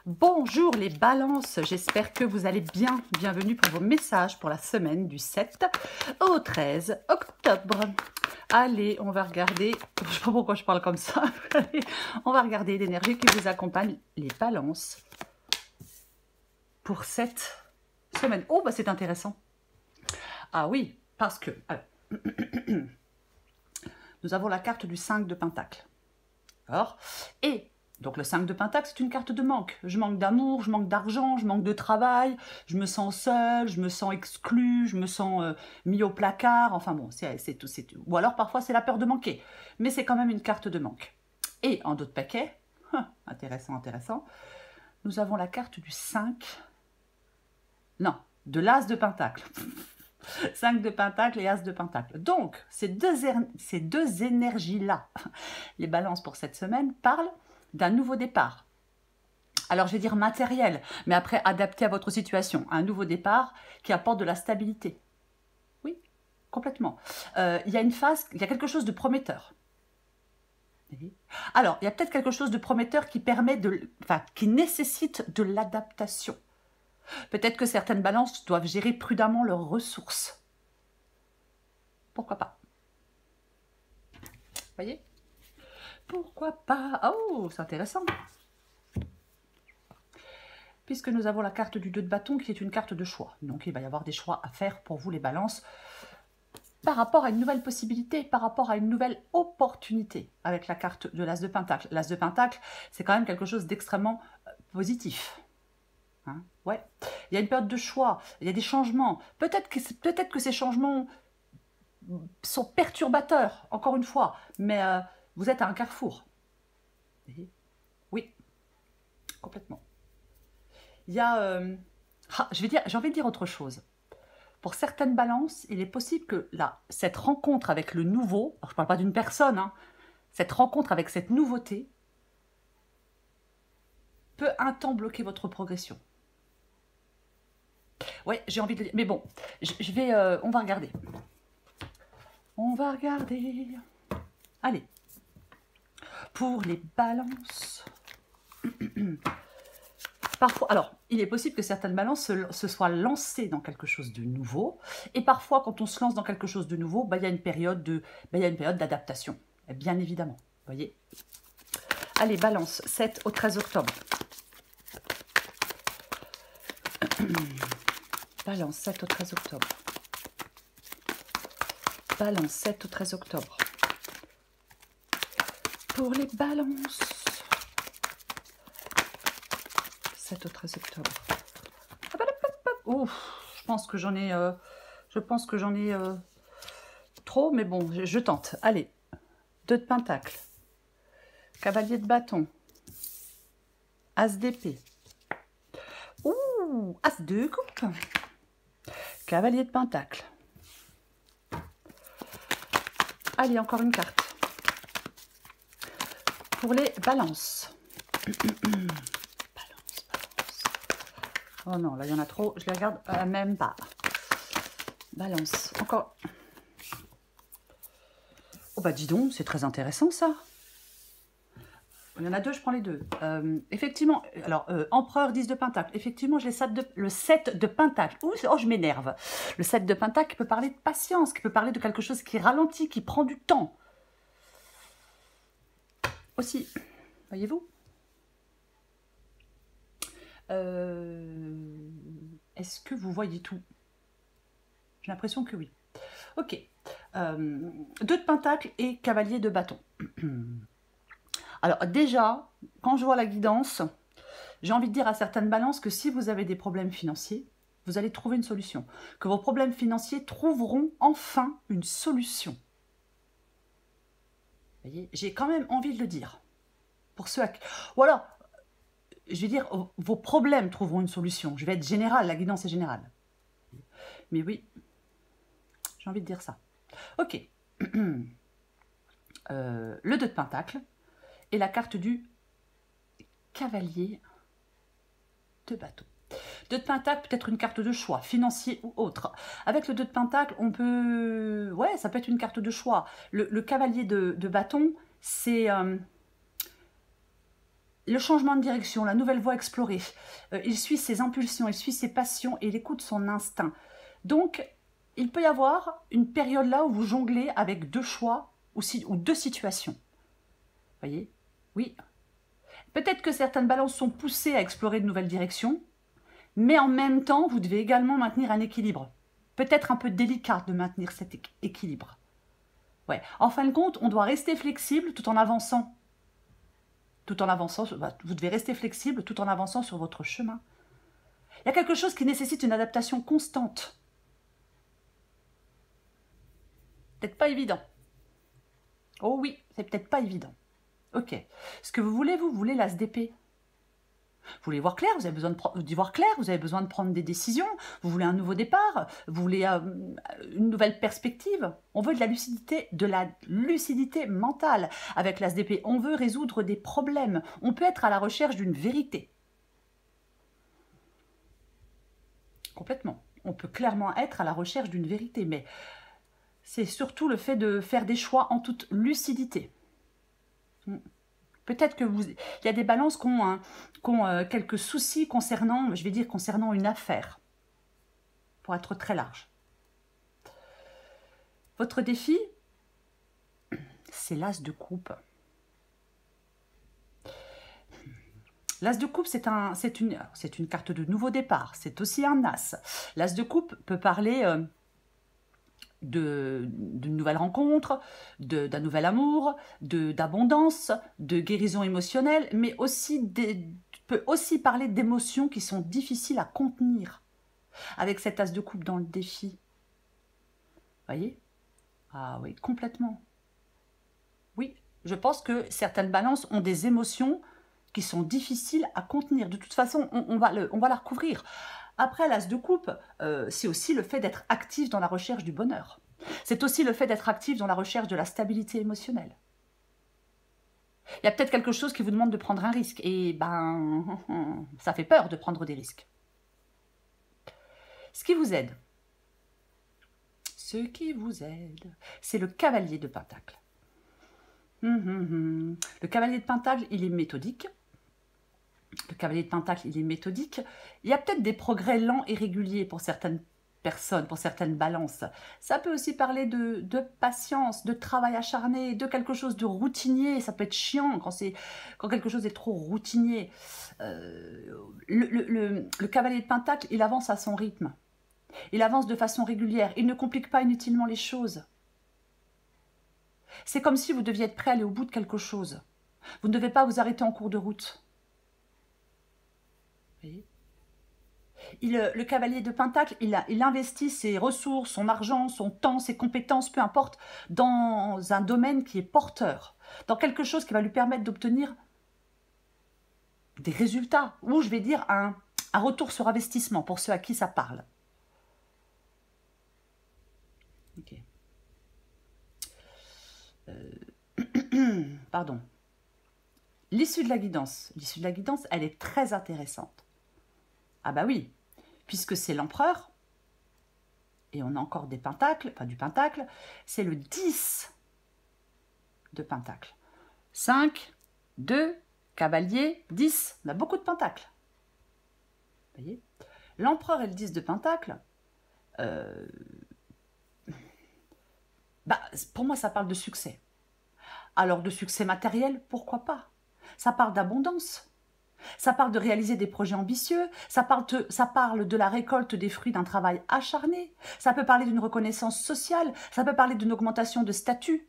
Bonjour les balances, j'espère que vous allez bien. Bienvenue pour vos messages pour la semaine du 7 au 13 octobre. Allez, on va regarder, je ne sais pas pourquoi je parle comme ça, allez, on va regarder l'énergie qui vous accompagne, les balances, pour cette semaine. Oh, bah c'est intéressant. Ah oui, parce que alors, nous avons la carte du 5 de Pentacle. Alors, et donc le 5 de Pentacle, c'est une carte de manque. Je manque d'amour, je manque d'argent, je manque de travail, je me sens seule, je me sens exclue, je me sens mis au placard. Enfin bon, c'est tout, c'est tout. Ou alors parfois c'est la peur de manquer. Mais c'est quand même une carte de manque. Et en d'autres paquets, intéressant, intéressant, nous avons la carte du 5. Non, de l'As de Pentacle. 5 de Pentacle et As de Pentacle. Donc, ces deux énergies-là, les balances pour cette semaine, parlent d'un nouveau départ. Alors, je vais dire matériel, mais après, adapté à votre situation. Un nouveau départ qui apporte de la stabilité. Oui, complètement. Il y a une phase, il y a quelque chose de prometteur. Alors, il y a peut-être quelque chose de prometteur qui permet qui nécessite de l'adaptation. Peut-être que certaines balances doivent gérer prudemment leurs ressources. Pourquoi pas? Voyez? Pourquoi pas? Oh, c'est intéressant. Puisque nous avons la carte du 2 de bâton qui est une carte de choix. Donc il va y avoir des choix à faire pour vous les balances par rapport à une nouvelle possibilité, par rapport à une nouvelle opportunité avec la carte de l'As de Pentacle. L'As de Pentacle, c'est quand même quelque chose d'extrêmement positif. Hein, ouais. Il y a une période de choix, il y a des changements. Peut-être que ces changements sont perturbateurs, encore une fois, mais vous êtes à un carrefour. Oui, complètement. Il y a... j'ai envie de dire autre chose. Pour certaines balances, il est possible que cette rencontre avec le nouveau, alors je ne parle pas d'une personne, hein, cette rencontre avec cette nouveauté peut un temps bloquer votre progression. Ouais, j'ai envie de le dire. Mais bon, on va regarder. On va regarder. Allez. Pour les balances. Parfois, alors, il est possible que certaines balances se soient lancées dans quelque chose de nouveau. Et parfois, quand on se lance dans quelque chose de nouveau, il y a une période d'adaptation. Bien évidemment. Vous voyez? Allez, balance, 7 au 13 octobre. Balance, 7 au 13 octobre. Balance, 7 au 13 octobre. Pour les balances. 7 au 13 octobre. Ouf, je pense que j'en ai, trop, mais bon, je tente. Allez, 2 de Pentacle. Cavalier de bâton. As d'épée. Ouh, As de coupe. Cavalier de Pentacle. Allez, encore une carte. Pour les balances. Balance. Oh non, là, il y en a trop. Je les regarde même pas. Balance. Encore. Oh bah dis donc, c'est très intéressant ça. Il y en a deux, je prends les deux. Effectivement, alors, Empereur 10 de Pentacle. Effectivement, j'ai le 7 de Pentacle. Oh, je m'énerve. Le 7 de Pentacle qui peut parler de patience, qui peut parler de quelque chose qui ralentit, qui prend du temps. Aussi, voyez-vous? Est-ce que vous voyez tout? J'ai l'impression que oui. Ok. 2 de Pentacle et Cavalier de bâton. Alors déjà, quand je vois la guidance, j'ai envie de dire à certaines balances que si vous avez des problèmes financiers, vous allez trouver une solution. Que vos problèmes financiers trouveront enfin une solution. Vous voyez, j'ai quand même envie de le dire. Pour ceux ou alors, je vais dire, vos problèmes trouveront une solution. Je vais être générale, la guidance est générale. Mais oui, j'ai envie de dire ça. Ok. Le 2 de Pentacle. Et la carte du Cavalier de bâton. 2 de Pentacle, peut-être une carte de choix, financier ou autre. Avec le 2 de Pentacle, on peut... Ouais, ça peut être une carte de choix. Le Cavalier de bâton, c'est... le changement de direction, la nouvelle voie explorée. Il suit ses impulsions, il suit ses passions et il écoute son instinct. Donc, il peut y avoir une période là où vous jonglez avec deux choix ou deux situations. Voyez? Oui. Peut-être que certaines balances sont poussées à explorer de nouvelles directions, mais en même temps, vous devez également maintenir un équilibre. Peut-être un peu délicat de maintenir cet équilibre. Ouais. En fin de compte, on doit rester flexible tout en avançant. Vous devez rester flexible tout en avançant sur votre chemin. Il y a quelque chose qui nécessite une adaptation constante. Peut-être pas évident. Oh oui, c'est peut-être pas évident. Ok. Ce que vous voulez l'as d'épée. Vous voulez voir clair, vous avez besoin d'y voir clair, vous avez besoin de prendre des décisions, vous voulez un nouveau départ, vous voulez une nouvelle perspective. On veut de la lucidité mentale avec l'as d'épée. On veut résoudre des problèmes. On peut être à la recherche d'une vérité. Complètement. On peut clairement être à la recherche d'une vérité, mais c'est surtout le fait de faire des choix en toute lucidité. Peut-être il y a des balances qui ont quelques soucis concernant une affaire, pour être très large. Votre défi, c'est l'as de coupe. L'as de coupe, c'est une carte de nouveau départ, c'est aussi un as. L'as de coupe peut parler d'une nouvelle rencontre, d'un nouvel amour, d'abondance, de guérison émotionnelle, mais peut aussi parler d'émotions qui sont difficiles à contenir avec cet as de coupe dans le défi. Voyez? Ah oui, complètement. Oui, je pense que certaines balances ont des émotions qui sont difficiles à contenir. De toute façon, on va la recouvrir. Après, l'as de coupe, c'est aussi le fait d'être actif dans la recherche du bonheur. C'est aussi le fait d'être actif dans la recherche de la stabilité émotionnelle. Il y a peut-être quelque chose qui vous demande de prendre un risque. Et ben, ça fait peur de prendre des risques. Ce qui vous aide, c'est le cavalier de Pentacle. Le cavalier de Pentacle, il est méthodique. Le cavalier de Pentacle, il est méthodique. Il y a peut-être des progrès lents et réguliers pour certaines personnes, pour certaines balances. Ça peut aussi parler de patience, de travail acharné, de quelque chose de routinier. Ça peut être chiant quand quelque chose est trop routinier. Le cavalier de Pentacle, il avance à son rythme. Il avance de façon régulière. Il ne complique pas inutilement les choses. C'est comme si vous deviez être prêt à aller au bout de quelque chose. Vous ne devez pas vous arrêter en cours de route. Le cavalier de Pentacle, il investit ses ressources, son argent, son temps, ses compétences, peu importe, dans un domaine qui est porteur, dans quelque chose qui va lui permettre d'obtenir des résultats, ou je vais dire un retour sur investissement pour ceux à qui ça parle. Ok. Pardon. L'issue de la guidance, elle est très intéressante. Ah bah oui, puisque c'est l'empereur, et on a encore du pentacle, c'est le 10 de pentacle. 5, 2, cavalier, 10, on a beaucoup de pentacles. Vous voyez? L'empereur et le 10 de pentacle, pour moi ça parle de succès. Alors de succès matériel, pourquoi pas? Ça parle d'abondance. Ça parle de réaliser des projets ambitieux, ça parle de la récolte des fruits d'un travail acharné, ça peut parler d'une reconnaissance sociale, ça peut parler d'une augmentation de statut.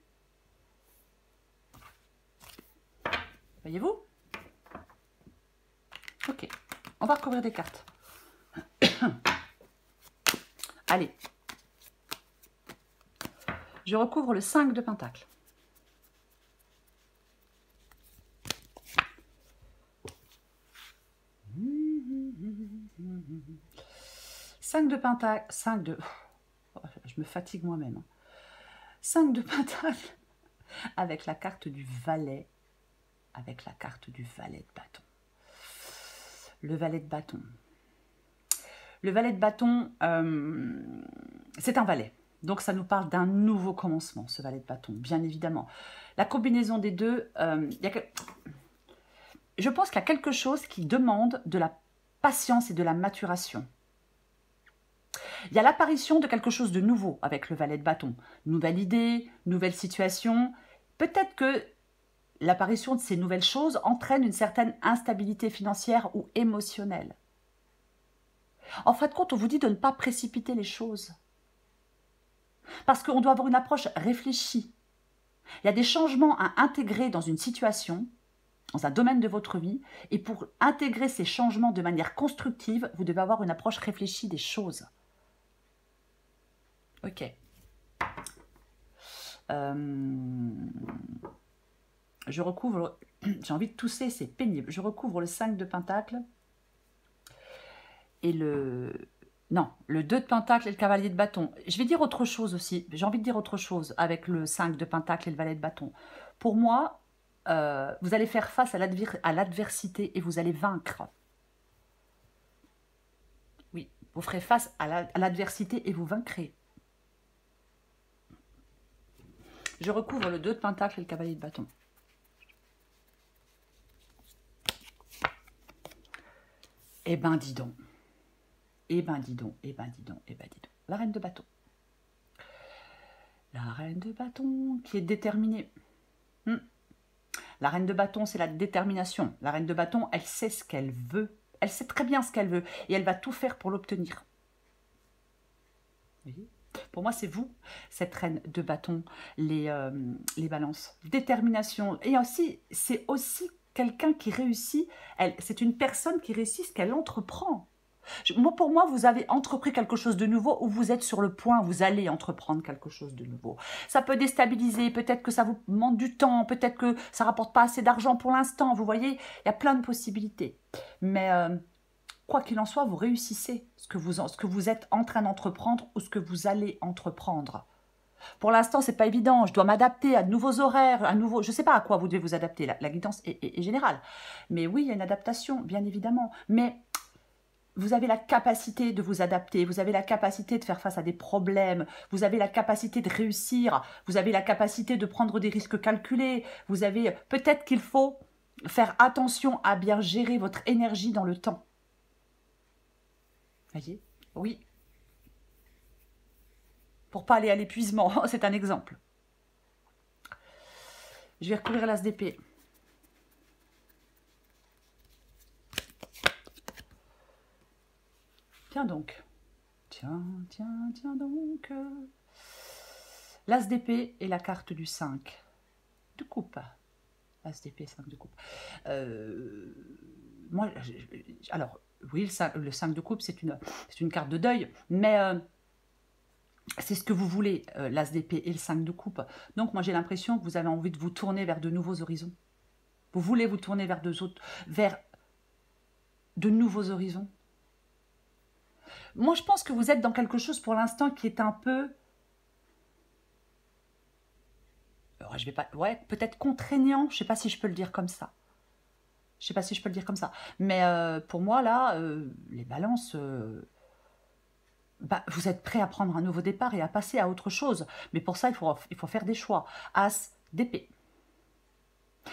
Voyez-vous? Ok, on va recouvrir des cartes. Allez. Je recouvre le 5 de Pentacle. Je me fatigue moi-même. 5 de Pentacle avec la carte du valet. Avec la carte du valet de bâton. Le valet de bâton. Le valet de bâton, c'est un valet. Donc ça nous parle d'un nouveau commencement, ce valet de bâton, bien évidemment. La combinaison des deux, je pense qu'il y a quelque chose qui demande de la patience et de la maturation. Il y a l'apparition de quelque chose de nouveau avec le valet de bâton. Nouvelle idée, nouvelle situation. Peut-être que l'apparition de ces nouvelles choses entraîne une certaine instabilité financière ou émotionnelle. En fin de compte, on vous dit de ne pas précipiter les choses. Parce qu'on doit avoir une approche réfléchie. Il y a des changements à intégrer dans une situation, dans un domaine de votre vie, et pour intégrer ces changements de manière constructive, vous devez avoir une approche réfléchie des choses. Ok. Je recouvre, j'ai envie de tousser, c'est pénible. Je recouvre le 5 de Pentacle et le 2 de Pentacle et le cavalier de bâton. Je vais dire autre chose aussi, j'ai envie de dire autre chose avec le 5 de Pentacle et le valet de bâton. Pour moi, vous allez faire face à l'adversité et vous allez vaincre. Oui, vous ferez face à l'adversité et vous vaincrez. Je recouvre le 2 de Pentacle et le cavalier de bâton. Eh ben dis donc. Eh ben dis donc, eh ben dis donc, eh ben dis donc. La reine de bâton. La reine de bâton qui est déterminée. La reine de bâton, c'est la détermination. La reine de bâton, elle sait ce qu'elle veut. Elle sait très bien ce qu'elle veut. Et elle va tout faire pour l'obtenir. Pour moi, c'est vous, cette reine de bâton, les balances. Détermination. Et aussi, c'est aussi quelqu'un qui réussit. C'est une personne qui réussit ce qu'elle entreprend. Pour moi, vous avez entrepris quelque chose de nouveau ou vous êtes sur le point, vous allez entreprendre quelque chose de nouveau. Ça peut déstabiliser, peut-être que ça vous demande du temps, peut-être que ça ne rapporte pas assez d'argent pour l'instant. Vous voyez, il y a plein de possibilités. Mais quoi qu'il en soit, vous réussissez ce que vous êtes en train d'entreprendre ou ce que vous allez entreprendre. Pour l'instant, ce n'est pas évident. Je dois m'adapter à de nouveaux horaires, je ne sais pas à quoi vous devez vous adapter. La guidance est générale. Mais oui, il y a une adaptation, bien évidemment. Mais vous avez la capacité de vous adapter, vous avez la capacité de faire face à des problèmes, vous avez la capacité de réussir, vous avez la capacité de prendre des risques calculés, vous avez peut-être qu'il faut faire attention à bien gérer votre énergie dans le temps. Voyez? Oui. Pour pas aller à l'épuisement, c'est un exemple. Je vais recouvrir l'as d'épée. Tiens donc. Tiens donc. L'as d'épée et la carte du 5 de coupe. As d'épée, 5 de coupe. Moi, alors, oui, le 5 de coupe, c'est une carte de deuil, mais c'est ce que vous voulez, l'as d'épée et le 5 de coupe. Donc, moi, j'ai l'impression que vous avez envie de vous tourner vers de nouveaux horizons. Vous voulez vous tourner vers de nouveaux horizons. Moi, je pense que vous êtes dans quelque chose pour l'instant qui est un peu... Alors, je vais pas... Ouais, peut-être contraignant. Je ne sais pas si je peux le dire comme ça. Je ne sais pas si je peux le dire comme ça. Mais pour moi, là, les balances... vous êtes prêts à prendre un nouveau départ et à passer à autre chose. Mais pour ça, il faut faire des choix. As d'épée.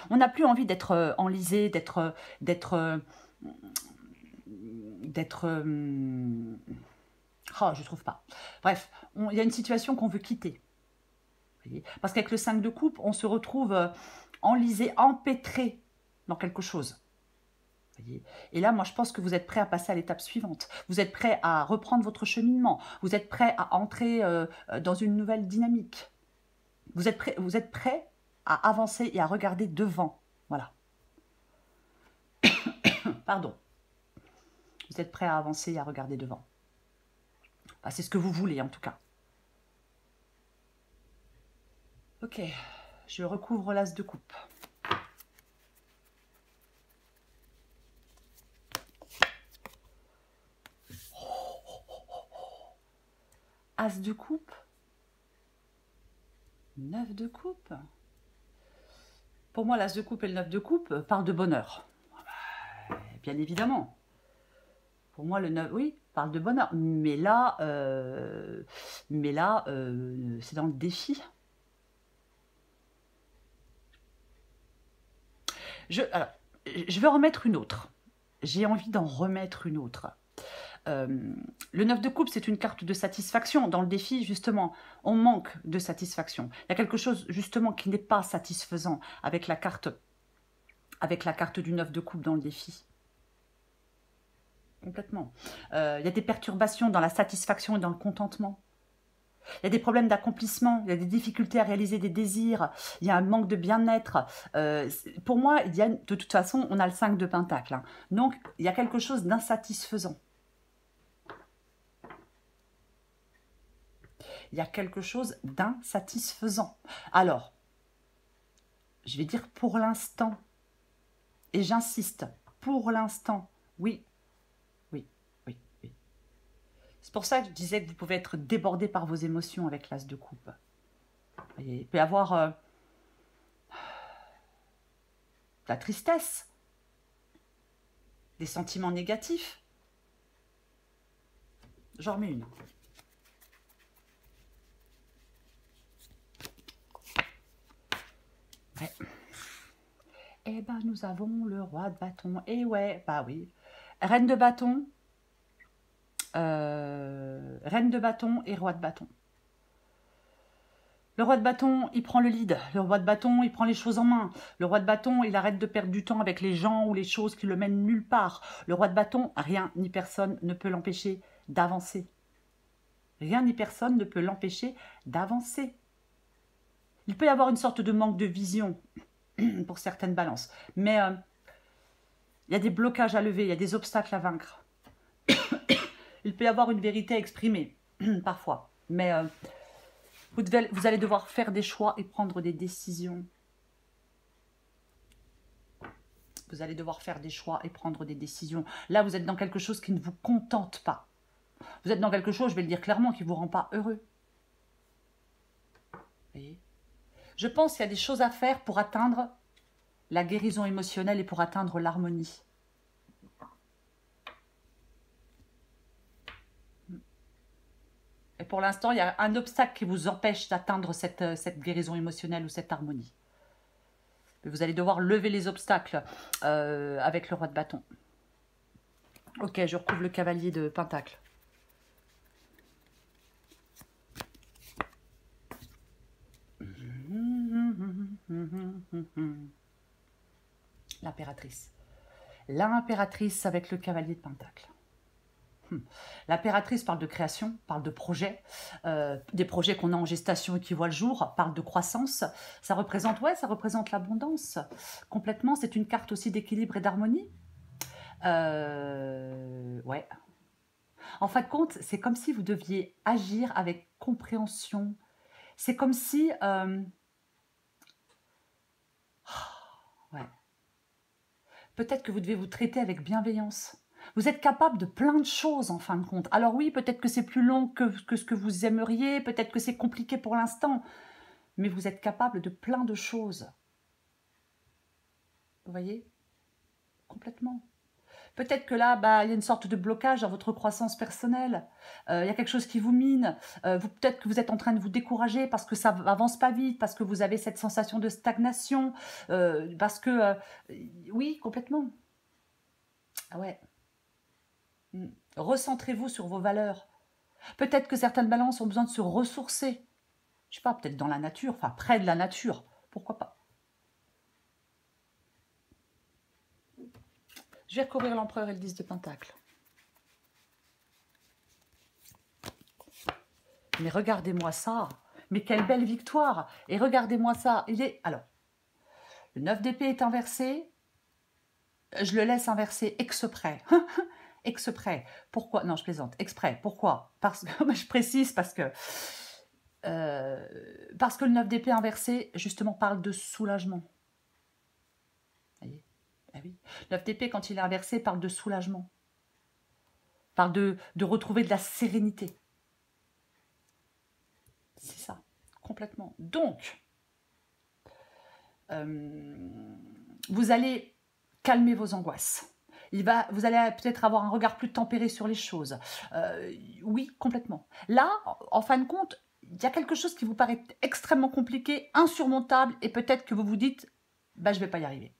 On n'a plus envie d'être enlisé, d'être... Oh, je trouve pas. Bref, il y a une situation qu'on veut quitter. Parce qu'avec le 5 de coupe, on se retrouve enlisé, empêtré dans quelque chose. Et là, moi, je pense que vous êtes prêt à passer à l'étape suivante. Vous êtes prêt à reprendre votre cheminement. Vous êtes prêt à entrer dans une nouvelle dynamique. Vous êtes prêt à avancer et à regarder devant. Voilà. Pardon. Vous êtes prêt à avancer et à regarder devant. Enfin, c'est ce que vous voulez, en tout cas. Ok. Je recouvre l'as de coupe. As de coupe. 9 de coupe. Pour moi, l'as de coupe et le 9 de coupe parlent de bonheur. Bien évidemment. Pour moi, le 9, oui, parle de bonheur. Mais là, c'est dans le défi. Alors, je vais remettre une autre. J'ai envie d'en remettre une autre. Le 9 de coupe, c'est une carte de satisfaction. Dans le défi, justement, on manque de satisfaction. Il y a quelque chose, justement, qui n'est pas satisfaisant avec la carte du 9 de coupe dans le défi. Complètement. Il y a des perturbations dans la satisfaction et dans le contentement. Il y a des problèmes d'accomplissement, il y a des difficultés à réaliser des désirs, il y a un manque de bien-être. Pour moi, de toute façon, on a le 5 de Pentacle. Hein. Donc, il y a quelque chose d'insatisfaisant. Il y a quelque chose d'insatisfaisant. Alors, je vais dire pour l'instant, et j'insiste, pour l'instant, oui. C'est pour ça que je disais que vous pouvez être débordé par vos émotions avec l'as de coupe. Il peut y avoir de la tristesse, des sentiments négatifs. J'en remets une. Ouais. Eh ben, nous avons le roi de bâton. Et ouais, bah oui. Reine de bâton. Reine de bâton et roi de bâton. Le roi de bâton, il prend le lead. Le roi de bâton, il prend les choses en main. Le roi de bâton, il arrête de perdre du temps avec les gens ou les choses qui le mènent nulle part. Le roi de bâton, rien ni personne ne peut l'empêcher d'avancer. Rien ni personne ne peut l'empêcher d'avancer. Il peut y avoir une sorte de manque de vision pour certaines balances. Mais il y a des blocages à lever, il y a des obstacles à vaincre. Il peut y avoir une vérité à exprimer, parfois. Mais vous allez devoir faire des choix et prendre des décisions. Vous allez devoir faire des choix et prendre des décisions. Là, vous êtes dans quelque chose qui ne vous contente pas. Vous êtes dans quelque chose, je vais le dire clairement, qui ne vous rend pas heureux. Vous voyez ? Je pense qu'il y a des choses à faire pour atteindre la guérison émotionnelle et pour atteindre l'harmonie. Et pour l'instant, il y a un obstacle qui vous empêche d'atteindre cette guérison émotionnelle ou cette harmonie. Mais vous allez devoir lever les obstacles avec le roi de bâton. Ok, je recouvre le cavalier de Pentacle. L'impératrice. L'impératrice avec le cavalier de Pentacle. L'impératrice parle de création, parle de projets, des projets qu'on a en gestation et qui voient le jour, parle de croissance. Ça représente, ouais, ça représente l'abondance. Complètement, c'est une carte aussi d'équilibre et d'harmonie. Ouais. En fin de compte, c'est comme si vous deviez agir avec compréhension. C'est comme si... ouais. Peut-être que vous devez vous traiter avec bienveillance. Vous êtes capable de plein de choses en fin de compte. Alors oui, peut-être que c'est plus long que ce que vous aimeriez, peut-être que c'est compliqué pour l'instant, mais vous êtes capable de plein de choses. Vous voyez ? Complètement. Peut-être que là, il y a une sorte de blocage dans votre croissance personnelle. Il y a quelque chose qui vous mine. Peut-être que vous êtes en train de vous décourager parce que ça avance pas vite, parce que vous avez cette sensation de stagnation, parce que... oui, complètement. Ah ouais. Recentrez-vous sur vos valeurs. Peut-être que certaines balances ont besoin de se ressourcer. Je sais pas, peut-être dans la nature, enfin près de la nature. Pourquoi pas? Je vais recouvrir l'empereur et le 10 de Pentacle. Mais regardez-moi ça. Mais quelle belle victoire. Et regardez-moi ça. Il est... Alors, le 9 d'épée est inversé. Je le laisse inverser exprès. Exprès. Pourquoi? Non, je plaisante. Exprès. Pourquoi? Parce que je précise parce que le 9 d'épée inversé, justement, parle de soulagement. Vous voyez? Ah oui. 9 d'épée, quand il est inversé, parle de soulagement. Parle de retrouver de la sérénité. C'est ça. Complètement. Donc, vous allez calmer vos angoisses. Vous allez peut-être avoir un regard plus tempéré sur les choses. Oui, complètement. Là, en fin de compte, il y a quelque chose qui vous paraît extrêmement compliqué, insurmontable, et peut-être que vous vous dites, je ne vais pas y arriver.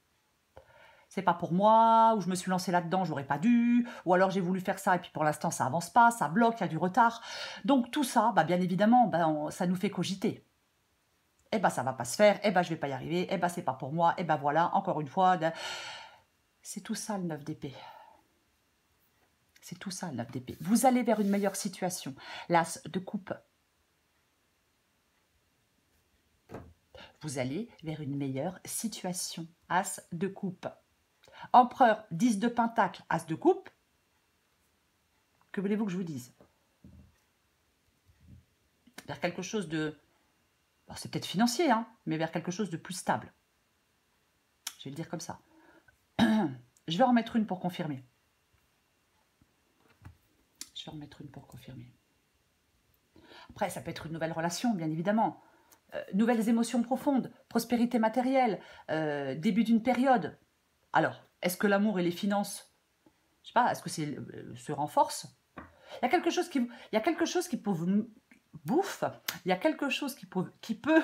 c'est pas pour moi, ou je me suis lancée là-dedans, j'aurais pas dû, ou alors j'ai voulu faire ça et puis pour l'instant ça avance pas, ça bloque, il y a du retard. Donc tout ça, bah, bien évidemment, bah, ça nous fait cogiter. Eh ben ça va pas se faire, eh ben je vais pas y arriver, eh ben c'est pas pour moi, eh ben voilà, encore une fois, c'est tout ça le 9 d'épée. C'est tout ça le 9 d'épée. Vous allez vers une meilleure situation. L'as de coupe. Vous allez vers une meilleure situation. As de coupe. Empereur, 10 de pentacle, as de coupe. Que voulez-vous que je vous dise? Vers quelque chose de... c'est peut-être financier, hein, mais vers quelque chose de plus stable. Je vais le dire comme ça. Je vais en mettre une pour confirmer. Je vais en mettre une pour confirmer. Après, ça peut être une nouvelle relation, bien évidemment. Nouvelles émotions profondes, prospérité matérielle, début d'une période. Alors, est-ce que l'amour et les finances, je sais pas, est-ce que se renforcent? Il y a quelque chose qui peut vous bouffe, il y a quelque chose qui peut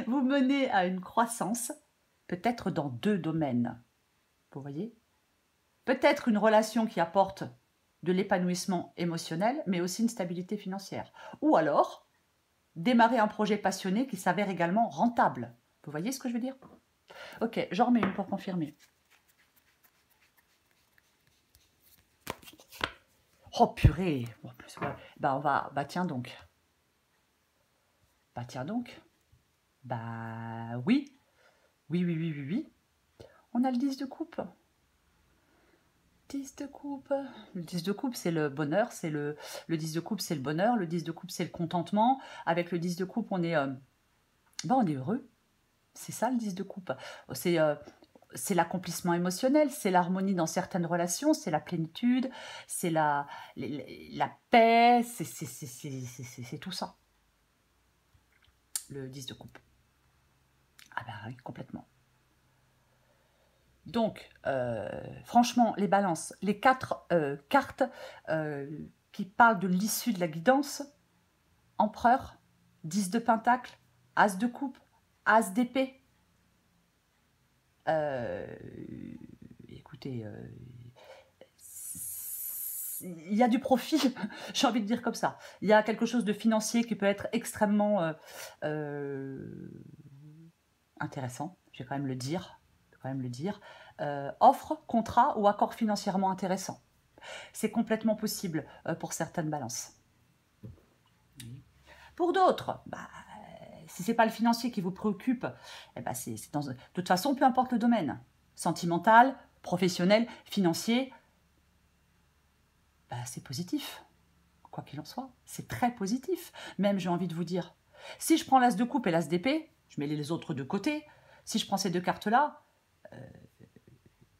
vous mener à une croissance, peut-être dans 2 domaines. Vous voyez? Peut-être une relation qui apporte de l'épanouissement émotionnel, mais aussi une stabilité financière. Ou alors, démarrer un projet passionné qui s'avère également rentable. Vous voyez ce que je veux dire? Ok, j'en remets une pour confirmer. Oh purée! En plus, ouais. Bah on va. Bah tiens donc. Bah tiens donc. Bah oui. Oui, oui, oui, oui, oui. On a le 10 de coupe. 10 de coupe. Le 10 de coupe, c'est le bonheur. Le 10 de coupe, c'est le bonheur. Le 10 de coupe, c'est le contentement. Avec le 10 de coupe, on est heureux. C'est ça le 10 de coupe. C'est l'accomplissement émotionnel, c'est l'harmonie dans certaines relations, c'est la plénitude, c'est la paix, c'est tout ça. Le 10 de coupe. Ah ben oui, complètement. Donc, franchement, les balances, les 4 cartes qui parlent de l'issue de la guidance, empereur, 10 de pentacle, as de coupe, as d'épée. Écoutez, il y a du profit, j'ai envie de dire comme ça. Il y a quelque chose de financier qui peut être extrêmement intéressant, je vais quand même le dire. Offre, contrat ou accord financièrement intéressant. C'est complètement possible pour certaines balances. Pour d'autres, bah, si ce n'est pas le financier qui vous préoccupe, eh ben de toute façon, peu importe le domaine, sentimental, professionnel, financier, bah, c'est positif. Quoi qu'il en soit, c'est très positif. Même, j'ai envie de vous dire, si je prends l'as de coupe et l'as d'épée, je mets les autres de côté, si je prends ces 2 cartes-là,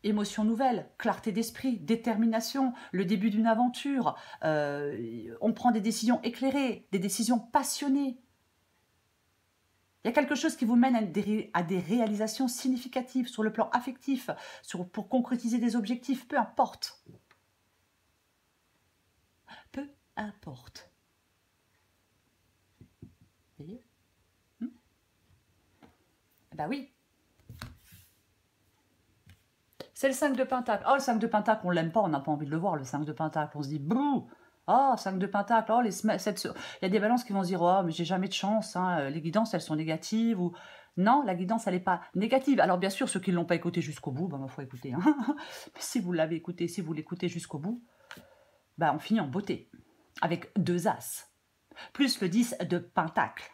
émotion nouvelle, clarté d'esprit, détermination, le début d'une aventure, on prend des décisions éclairées, des décisions passionnées. Il y a quelque chose qui vous mène à des réalisations significatives sur le plan affectif, pour concrétiser des objectifs, peu importe. Peu importe. Vous voyez? Ben oui. C'est le 5 de pentacle. Oh, le 5 de pentacle, on l'aime pas, on n'a pas envie de le voir, le 5 de pentacle. On se dit, bouh! Ah, 5 de pentacle. Oh, il y a des balances qui vont se dire, oh, mais j'ai jamais de chance, hein. Les guidances, elles sont négatives. Ou... Non, la guidance, elle n'est pas négative. Alors, bien sûr, ceux qui ne l'ont pas écouté jusqu'au bout, ben, il faut écouter. Hein. Mais si vous l'avez écouté, si vous l'écoutez jusqu'au bout, ben, on finit en beauté. Avec 2 as. Plus le 10 de pentacle.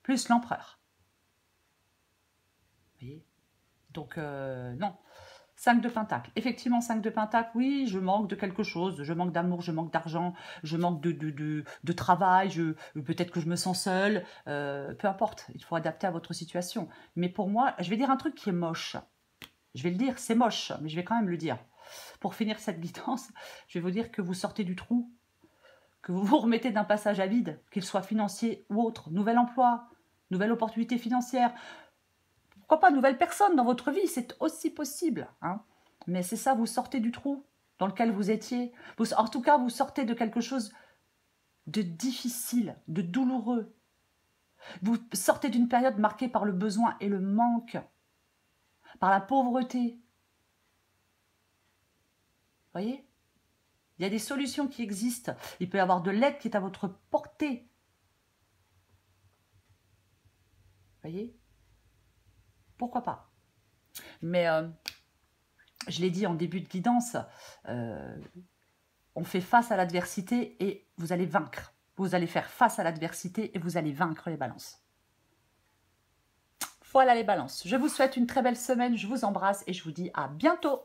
Plus l'empereur. Vous voyez? Donc, non. 5 de pentacle. Effectivement, 5 de pentacle, oui, je manque de quelque chose. Je manque d'amour, je manque d'argent, je manque de travail, peut-être que je me sens seule. Peu importe, il faut adapter à votre situation. Mais pour moi, je vais dire un truc qui est moche. Je vais le dire, c'est moche, mais je vais quand même le dire. Pour finir cette guidance, je vais vous dire que vous sortez du trou, que vous vous remettez d'un passage à vide, qu'il soit financier ou autre. Nouvel emploi, nouvelle opportunité financière. Pourquoi pas nouvelle personne dans votre vie, c'est aussi possible. Hein. Mais c'est ça, vous sortez du trou dans lequel vous étiez. En tout cas, vous sortez de quelque chose de difficile, de douloureux. Vous sortez d'une période marquée par le besoin et le manque. par la pauvreté. Vous voyez? Il y a des solutions qui existent. Il peut y avoir de l'aide qui est à votre portée. Vous voyez? Pourquoi pas? Mais je l'ai dit en début de guidance, on fait face à l'adversité et vous allez vaincre. Vous allez faire face à l'adversité et vous allez vaincre les balances. Voilà les balances. Je vous souhaite une très belle semaine, je vous embrasse et je vous dis à bientôt.